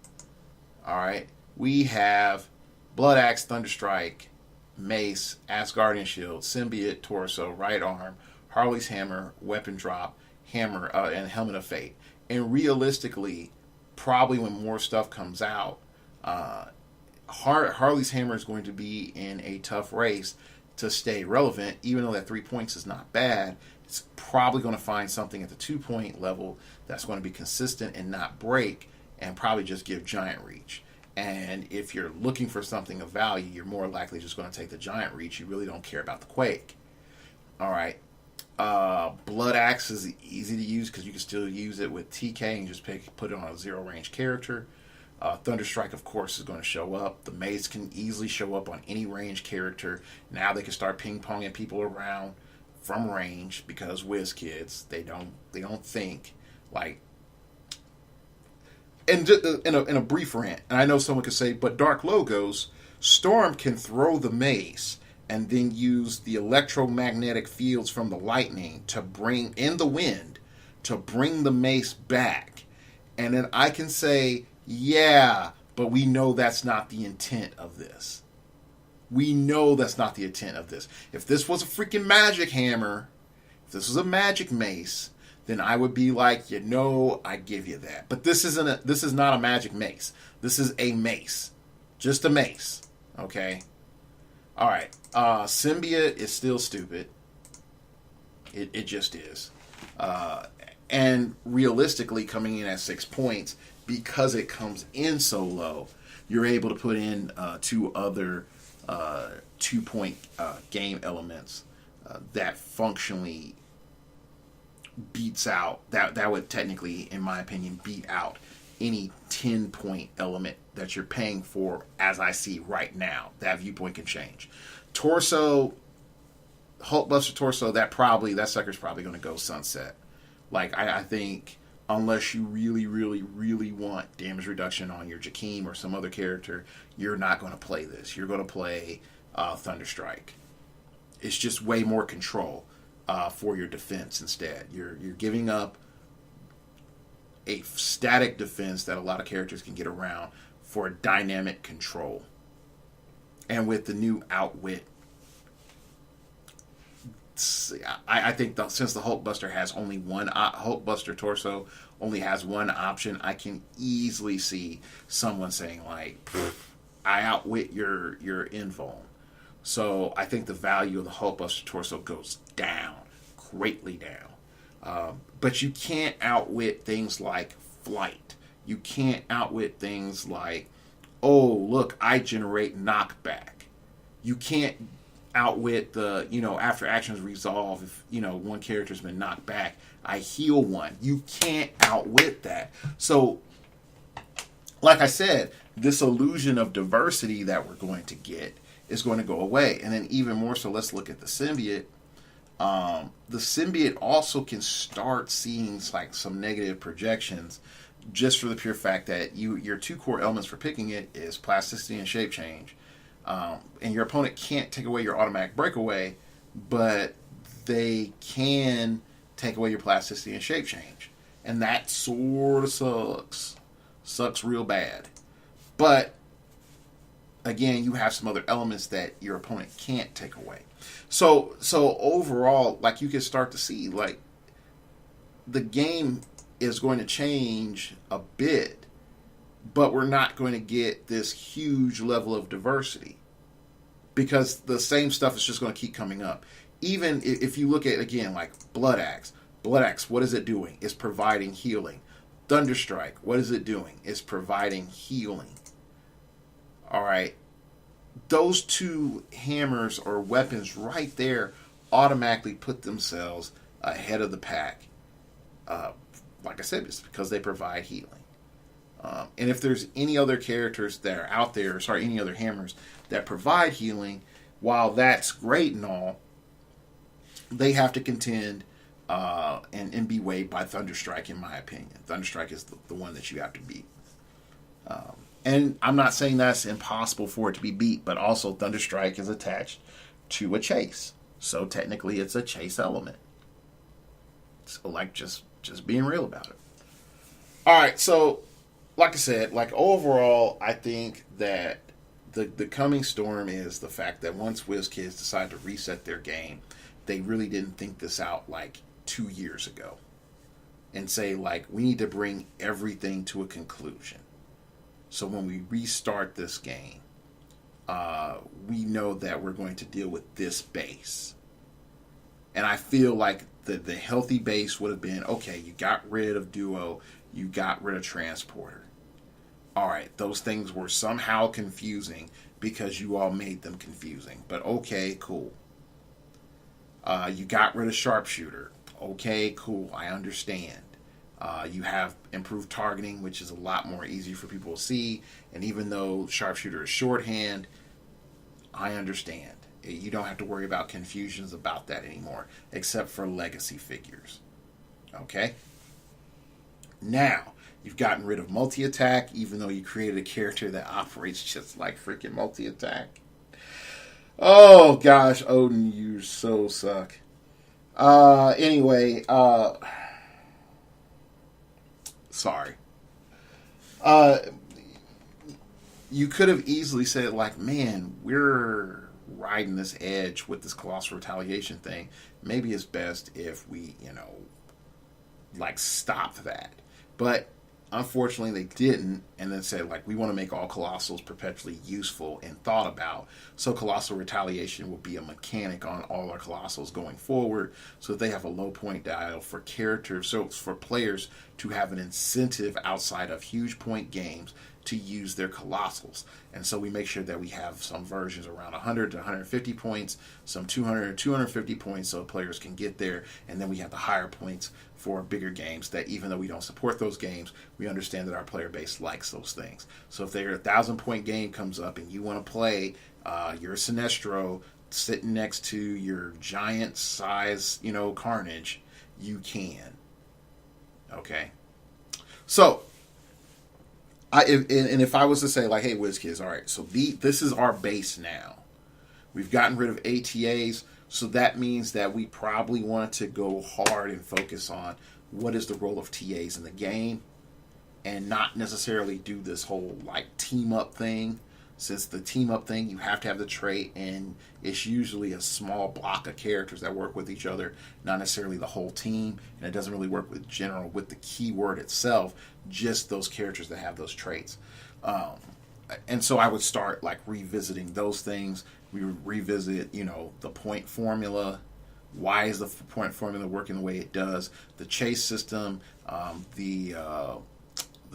all right, we have Blood Axe, Thunderstrike, Mace, Asgardian Shield, Symbiote, Torso, Right Arm, Harley's Hammer, Weapon Drop, Hammer, and Helmet of Fate. And realistically, probably when more stuff comes out, Harley's Hammer is going to be in a tough race to stay relevant. Even though that 3 points is not bad, it's probably going to find something at the 2 point level that's going to be consistent and not break, and probably just give giant reach. And if you're looking for something of value, you're more likely just going to take the giant reach. You really don't care about the quake. All right. Blood Axe is easy to use because you can still use it with TK and just put it on a zero range character. Thunderstrike, of course, is going to show up. The Mace can easily show up on any range character. Now they can start ping-ponging people around from range because whiz kids, they don't think like. And in a brief rant, and I know someone could say, but Dark Logos, Storm can throw the Mace and then use the electromagnetic fields from the lightning to bring in the wind to bring the Mace back, and then I can say, yeah, but we know that's not the intent of this. We know that's not the intent of this. If this was a freaking magic hammer, if this was a magic mace, then I would be like, you know, I give you that. But this is not a magic mace. This is a mace. Just a mace. Okay? Alright. Symbiote is still stupid. It just is. And realistically, coming in at 6 points, because it comes in so low, you're able to put in 2 other 2 point game elements that functionally beats out, that would technically, in my opinion, beat out any 10 point element that you're paying for as I see right now. That viewpoint can change. Torso, Hulkbuster Torso, that sucker's probably going to go sunset. Like, I think unless you really, really, really want damage reduction on your Jakeem or some other character, you're not going to play this. You're going to play Thunderstrike. It's just way more control for your defense instead. You're giving up a static defense that a lot of characters can get around for dynamic control. And with the new Outwit, I think since the Hulkbuster has only one, Hulkbuster Torso only has one option, I can easily see someone saying like, I outwit your invuln. So I think the value of the Hulkbuster Torso goes down, greatly down. But you can't outwit things like flight. You can't outwit things like, oh, look, I generate knockback. You can't outwit the, after actions resolve, if, one character's been knocked back, I heal one. You can't outwit that. So, like I said, this illusion of diversity that we're going to get is going to go away. And then even more so, let's look at the symbiote. The symbiote also can start seeing like some negative projections, just for the pure fact that your two core elements for picking it is plasticity and shape change. And your opponent can't take away your automatic breakaway, but they can take away your plasticity and shape change. And that sort of sucks. Sucks real bad. But, again, you have some other elements that your opponent can't take away. So overall, like, you can start to see, like, the game is going to change a bit, but we're not going to get this huge level of diversity, because the same stuff is just going to keep coming up. Even if you look at, again, like Blood Axe, what is it doing? It's providing healing. Thunderstrike, what is it doing? It's providing healing. All right. Those two hammers or weapons right there automatically put themselves ahead of the pack. Like I said, it's because they provide healing. And if there's any other characters that are out there, any other hammers that provide healing, while that's great and all, they have to contend and be weighed by Thunderstrike, in my opinion. Thunderstrike is the one that you have to beat. And I'm not saying that's impossible for it to be beat, but also Thunderstrike is attached to a chase. So technically it's a chase element. So, like, just being real about it. Alright, so like I said, like, overall, I think that the coming storm is the fact that once WizKids decided to reset their game, they really didn't think this out like 2 years ago and say, like, we need to bring everything to a conclusion. So when we restart this game, we know that we're going to deal with this base. And I feel like the healthy base would have been, okay, you got rid of Duo, you got rid of Transporter. All right, those things were somehow confusing because you all made them confusing. But okay, cool. You got rid of Sharpshooter. Okay, cool, I understand. You have improved targeting, which is a lot more easy for people to see. And even though Sharpshooter is shorthand, I understand. You don't have to worry about confusions about that anymore, except for legacy figures. Okay? Now, you've gotten rid of multi-attack, even though you created a character that operates just like freaking multi-attack. Oh, gosh, Odin, you so suck. Anyway, sorry. You could have easily said, like, man, we're riding this edge with this Colossal Retaliation thing. Maybe it's best if we, like, stop that. But unfortunately they didn't, and then said, like, we want to make all Colossals perpetually useful and thought about. So Colossal Retaliation will be a mechanic on all our Colossals going forward, so that they have a low point dial for characters, so for players to have an incentive outside of huge point games to use their Colossals. And so we make sure that we have some versions around 100 to 150 points, some 200 to 250 points so players can get there, and then we have the higher points for bigger games that, even though we don't support those games, we understand that our player base likes those things. So if their 1,000-point game comes up and you want to play your Sinestro sitting next to your giant size, Carnage, you can. Okay? So, if I was to say, like, hey, WizKids, all right, so this is our base now. We've gotten rid of ATAs, so that means that we probably want to go hard and focus on what is the role of TAs in the game, and not necessarily do this whole, like, team-up thing. Since the team-up thing, you have to have the trait, and it's usually a small block of characters that work with each other, not necessarily the whole team, and it doesn't really work with the keyword itself, just those characters that have those traits. And so I would start, like, revisiting those things. We would revisit, the point formula. Why is the point formula working the way it does? The chase system, the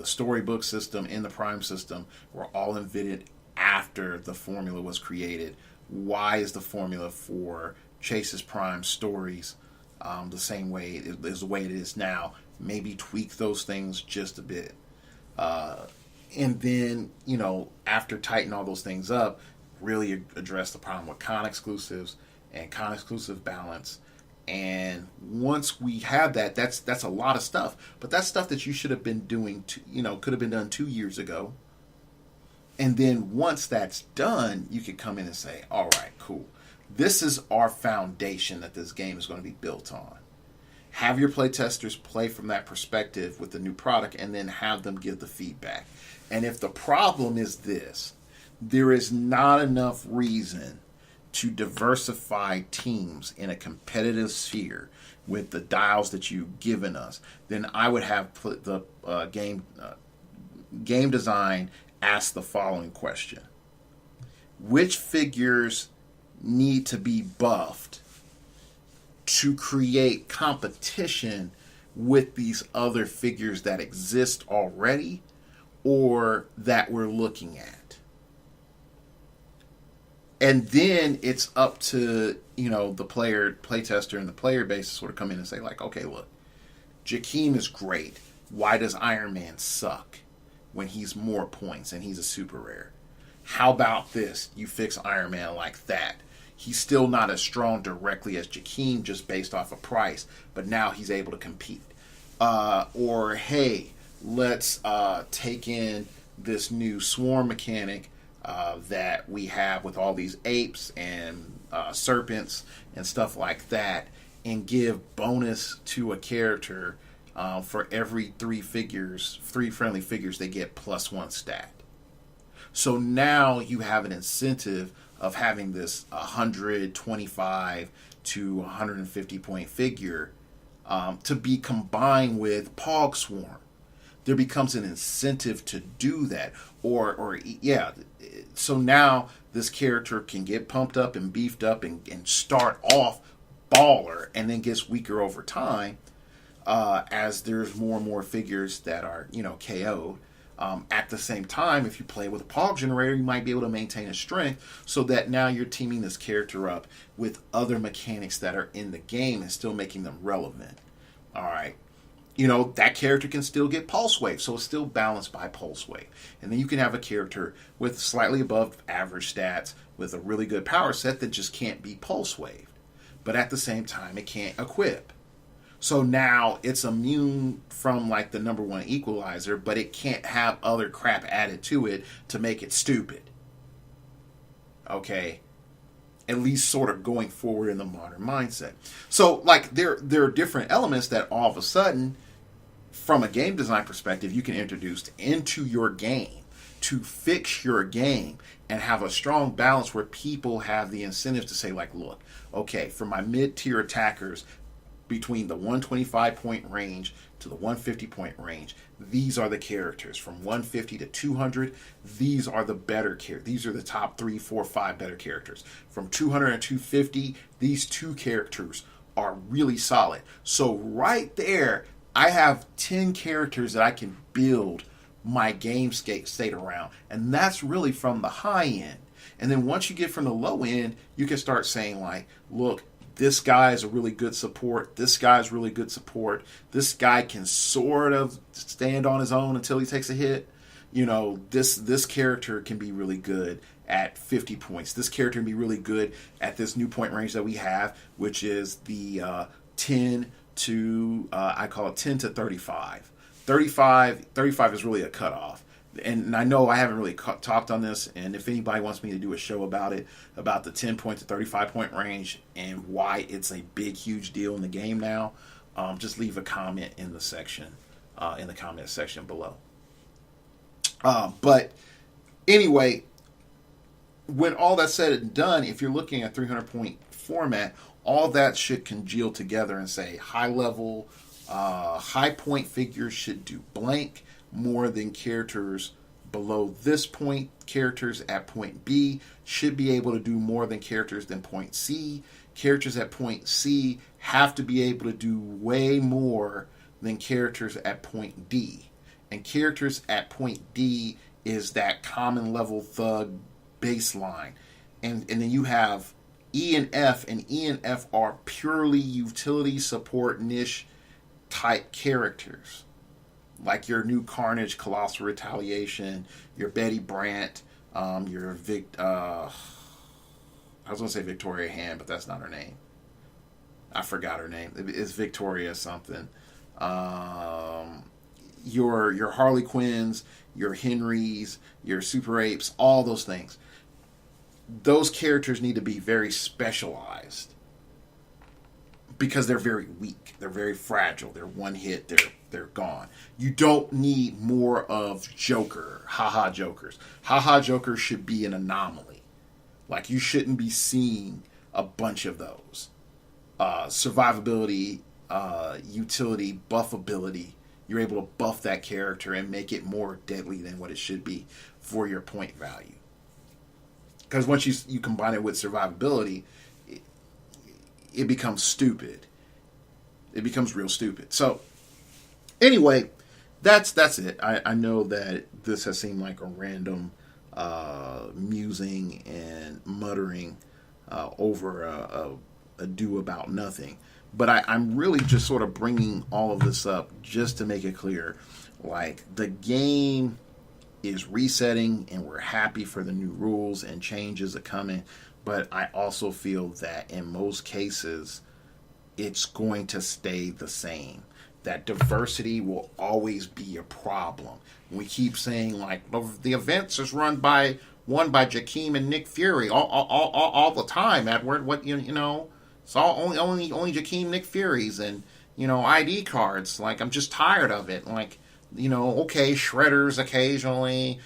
storybook system, and the prime system were all invented after the formula was created. Why is the formula for Chase's Prime stories the same way it is the way it is now? Maybe tweak those things just a bit. And then, after tightening all those things up, really address the problem with con exclusives and con exclusive balance. And once we have that, that's a lot of stuff. But that's stuff that you should have been doing, could have been done 2 years ago. And then once that's done, you could come in and say, all right, cool. This is our foundation that this game is going to be built on. Have your playtesters play from that perspective with the new product, and then have them give the feedback. And if the problem is this, there is not enough reason to diversify teams in a competitive sphere with the dials that you've given us, then I would have the game design ask the following question. Which figures need to be buffed to create competition with these other figures that exist already or that we're looking at? And then it's up to, the playtester and the player base to sort of come in and say, like, okay, look, Jakeem is great. Why does Iron Man suck when he's more points and he's a super rare? How about this? You fix Iron Man like that. He's still not as strong directly as Jakeem just based off of price, but now he's able to compete. Or, hey, let's take in this new swarm mechanic that we have with all these apes and serpents and stuff like that, and give bonus to a character for every 3 friendly figures they get +1 stat. So now you have an incentive of having this 125 to 150 point figure to be combined with Pog Swarm. There becomes an incentive to do that. So now this character can get pumped up and beefed up and start off baller and then gets weaker over time as there's more and more figures that are, KO'd. At the same time, if you play with a Pog generator, you might be able to maintain a strength so that now you're teaming this character up with other mechanics that are in the game and still making them relevant. All right. That character can still get Pulse Wave, so it's still balanced by Pulse Wave. And then you can have a character with slightly above average stats with a really good power set that just can't be Pulse Wave. But at the same time, it can't equip. So now it's immune from like the number 1 equalizer, but it can't have other crap added to it to make it stupid. Okay? At least sort of going forward in the modern mindset. So like there are different elements that all of a sudden, from a game design perspective, you can introduce into your game to fix your game and have a strong balance where people have the incentive to say, like, look, okay, for my mid-tier attackers, between the 125 point range to the 150 point range, these are the characters. From 150 to 200, these are the better characters. These are the top 3, 4, 5 better characters. From 200 to 250, these 2 characters are really solid. So right there, I have 10 characters that I can build my game state around. And that's really from the high end. And then once you get from the low end, you can start saying, like, look, this guy is a really good support. This guy is really good support. This guy can sort of stand on his own until he takes a hit. This character can be really good at 50 points. This character can be really good at this new point range that we have, which is the 10 to, I call it 10 to 35. 35 is really a cutoff. And I know I haven't really talked on this, and if anybody wants me to do a show about it, about the 10 point to 35 point range and why it's a big, huge deal in the game now, just leave a comment in the comment section below. But anyway, when all that's said and done, if you're looking at 300 point format, all that should congeal together and say high level, high point figures should do blank more than characters below this point. Characters at point B should be able to do more than characters than point C. Characters at point C have to be able to do way more than characters at point D. And characters at point D is that common level thug baseline. And then you have E and F, and E and F are purely utility support niche type characters. Like your new Carnage, Colossal Retaliation, your Betty Brant, Your I was gonna say Victoria Hand, but that's not her name. I forgot her name. It's Victoria something. Um, your Harley Quinns, your Henrys, your Super Apes, all those things. Those characters need to be very specialized because they're very weak. They're very fragile. They're one hit. They're gone. You don't need more of Joker. Haha Jokers. Haha Jokers should be an anomaly. Like, you shouldn't be seeing a bunch of those. Survivability, utility, buffability. You're able to buff that character and make it more deadly than what it should be for your point value. Because once you combine it with survivability, it becomes stupid. It becomes real stupid. So, anyway, that's it. I know that this has seemed like a random musing and muttering over a do about nothing. But I'm really just sort of bringing all of this up just to make it clear. Like, the game is resetting and we're happy for the new rules and changes that come in. But I also feel that in most cases, it's going to stay the same. That diversity will always be a problem. We keep saying, like, the events is won by Jakeem and Nick Fury all the time. Edward, what you know? It's all only Jakeem, Nick Furies, and ID cards. Like, I'm just tired of it. Like, okay, shredders occasionally,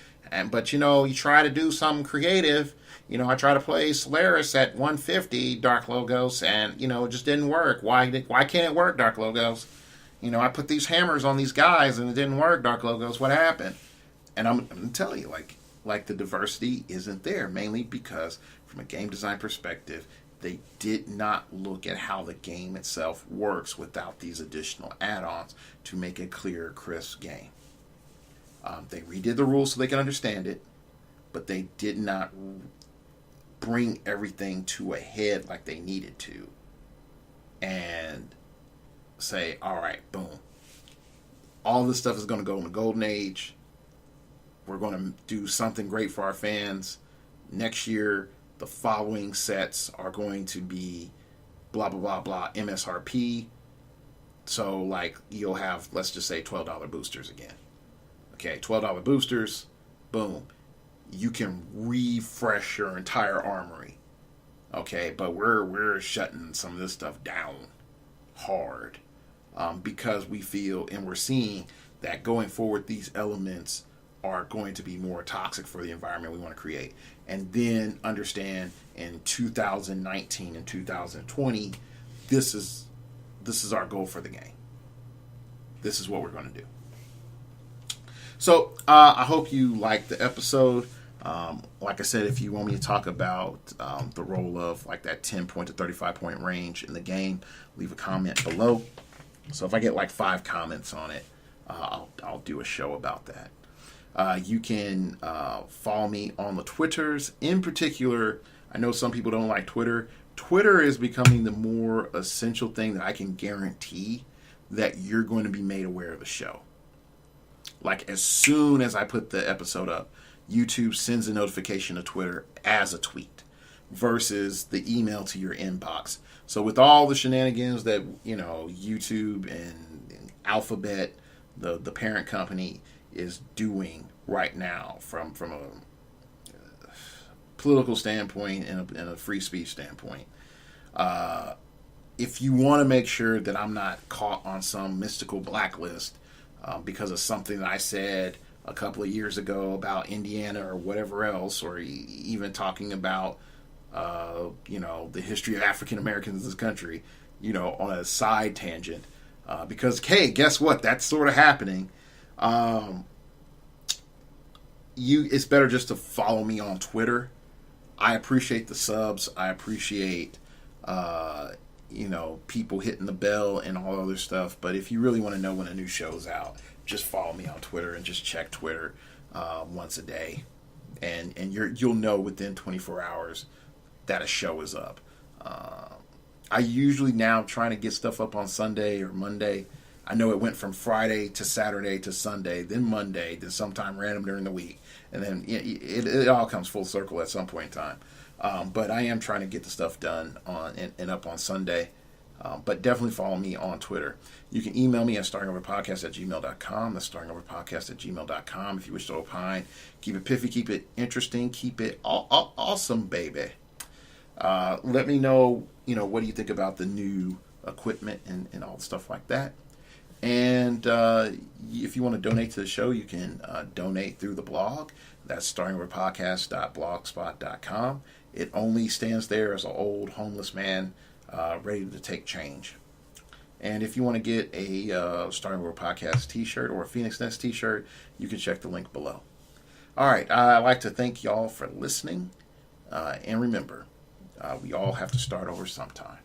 but you try to do something creative. I try to play Solaris at 150 Dark Logos, and it just didn't work. Why can't it work, Dark Logos? I put these hammers on these guys and it didn't work, Dark Logos. What happened? And I'm gonna tell you, like the diversity isn't there, mainly because from a game design perspective, they did not look at how the game itself works without these additional add-ons to make a clear, crisp game. They redid the rules so they can understand it, but they did not bring everything to a head like they needed to and say, all right, boom. All this stuff is going to go in the golden age. We're going to do something great for our fans. Next year, the following sets are going to be blah, blah, blah, blah, MSRP. So, like, you'll have, let's just say, $12 boosters again. Okay, $12 boosters, boom. You can refresh your entire armory. Okay, but we're shutting some of this stuff down hard because we feel and we're seeing that going forward, these elements are going to be more toxic for the environment we want to create. And then understand in 2019 and 2020, this is our goal for the game. This is what we're going to do. So I hope you liked the episode. Like I said, if you want me to talk about the role of like that 10-point to 35-point range in the game, leave a comment below. So if I get like 5 comments on it, I'll do a show about that. You can follow me on the Twitters. In particular, I know some people don't like Twitter. Twitter is becoming the more essential thing that I can guarantee that you're going to be made aware of the show. Like, as soon as I put the episode up, YouTube sends a notification to Twitter as a tweet versus the email to your inbox. So with all the shenanigans that, YouTube and Alphabet, the parent company, is doing right now from a political standpoint and a free speech standpoint, if you want to make sure that I'm not caught on some mystical blacklist because of something that I said a couple of years ago about Indiana or whatever else, or even talking about, the history of African Americans in this country, on a side tangent, because, hey, guess what? That's sort of happening. It's better just to follow me on Twitter. I appreciate the subs. I appreciate, people hitting the bell and all other stuff. But if you really want to know when a new show's out, just follow me on Twitter and just check Twitter once a day, and you'll know within 24 hours that a show is up. I usually now trying to get stuff up on Sunday or Monday. I know it went from Friday to Saturday to Sunday, then Monday, then sometime random during the week, and then it all comes full circle at some point in time. But I am trying to get the stuff done on and up on Sunday. But definitely follow me on Twitter. You can email me at startingoverpodcast@gmail.com. That's startingoverpodcast@gmail.com if you wish to opine. Keep it piffy, keep it interesting, keep it awesome, baby. Let me know, what do you think about the new equipment and all the stuff like that. And if you want to donate to the show, you can donate through the blog. That's startingoverpodcast.blogspot.com. It only stands there as an old homeless man ready to take change. And if you want to get a Starting Over Podcast t-shirt or a Phoenix Nest t-shirt, you can check the link below. All right, I'd like to thank y'all for listening. And remember, we all have to start over sometime.